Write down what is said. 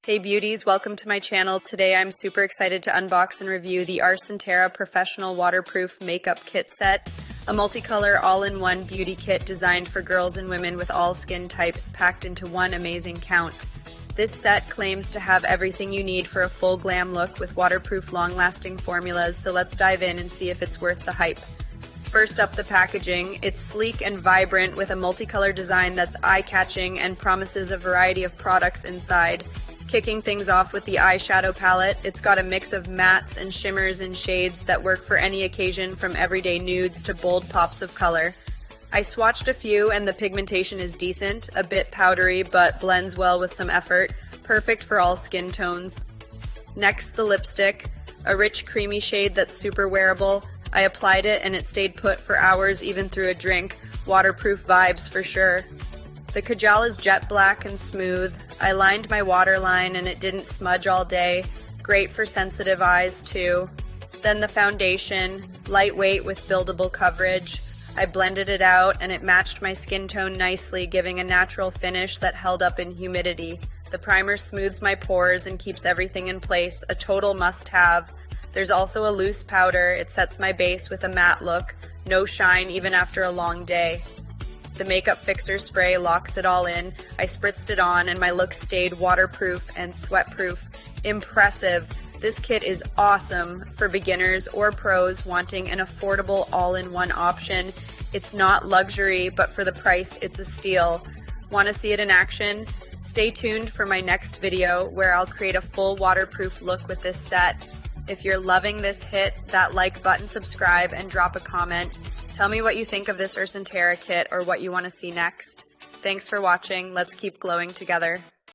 Hey beauties, welcome to my channel. Today I'm super excited to unbox and review the Rsentera Professional Waterproof Makeup Kit Set, a multicolor all-in-one beauty kit designed for girls and women with all skin types packed into one amazing count. This set claims to have everything you need for a full glam look with waterproof long-lasting formulas, so let's dive in and see if it's worth the hype. First up, the packaging. It's sleek and vibrant with a multicolor design that's eye-catching and promises a variety of products inside. Kicking things off with the eyeshadow palette, it's got a mix of mattes and shimmers and shades that work for any occasion, from everyday nudes to bold pops of color. I swatched a few and the pigmentation is decent, a bit powdery but blends well with some effort, perfect for all skin tones. Next, the lipstick, a rich creamy shade that's super wearable. I applied it and it stayed put for hours even through a drink, waterproof vibes for sure. The kajal is jet black and smooth. I lined my waterline and it didn't smudge all day. Great for sensitive eyes too. Then the foundation, lightweight with buildable coverage. I blended it out and it matched my skin tone nicely, giving a natural finish that held up in humidity. The primer smooths my pores and keeps everything in place, a total must-have. There's also a loose powder. It sets my base with a matte look, no shine even after a long day. The makeup fixer spray locks it all in. I spritzed it on and my look stayed waterproof and sweatproof. Impressive. This kit is awesome for beginners or pros wanting an affordable all-in-one option. It's not luxury, but for the price, it's a steal. Want to see it in action? Stay tuned for my next video where I'll create a full waterproof look with this set. If you're loving this, hit that like button, subscribe, and drop a comment. Tell me what you think of this Rsentera kit or what you want to see next. Thanks for watching. Let's keep glowing together.